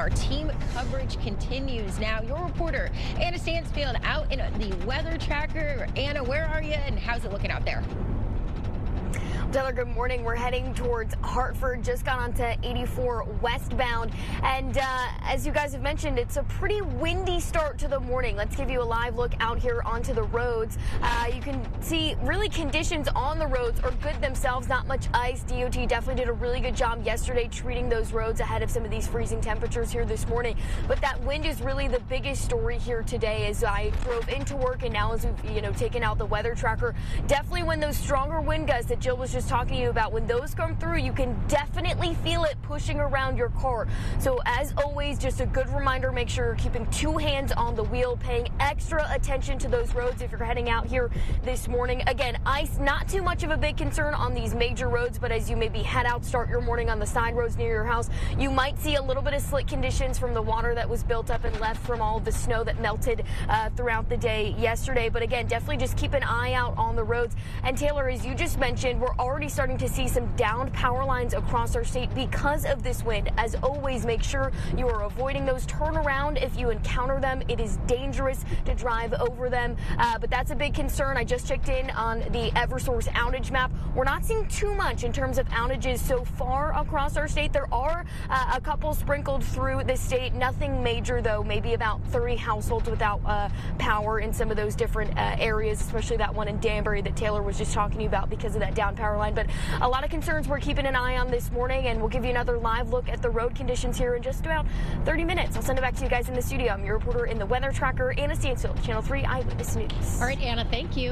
Our team coverage continues now. Your reporter, Anna Stansfield, out in the weather tracker. Anna, where are you and how's it looking out there? Taylor, good morning. We're heading towards Hartford, just got onto 84 westbound. And as you guys have mentioned, it's a pretty windy start to the morning. Let's give you a live look out here onto the roads. You can see really conditions on the roads are good themselves, not much ice. DOT definitely did a really good job yesterday treating those roads ahead of some of these freezing temperatures here this morning. But that wind is really the biggest story here today as I drove into work and now as we've taken out the weather tracker. Definitely when those stronger wind gusts that Jill was just talking to you about, when those come through, you can definitely feel it pushing around your car. So as always, just a good reminder, make sure you're keeping two hands on the wheel, paying extra attention to those roads if you're heading out here this morning. Again, ice, not too much of a big concern on these major roads, but as you maybe head out, start your morning on the side roads near your house, you might see a little bit of slick conditions from the water that was built up and left from all of the snow that melted throughout the day yesterday. But again, definitely just keep an eye out on the roads. And Taylor, as you just mentioned, we're already starting to see some downed power lines across our state because of this wind. As always, make sure you are avoiding those. Turn around if you encounter them. It is dangerous to drive over them, but that's a big concern. I just checked in on the Eversource outage map. We're not seeing too much in terms of outages so far across our state. There are a couple sprinkled through the state. Nothing major, though. Maybe about 30 households without power in some of those different areas, especially that one in Danbury that Taylor was just talking about because of that down power line. But a lot of concerns we're keeping an eye on this morning, and we'll give you another live look at the road conditions here in just about 30 minutes. I'll send it back to you guys in the studio. I'm your reporter in the weather tracker, Anna Stansfield, Channel 3 Eyewitness News. All right, Anna, thank you.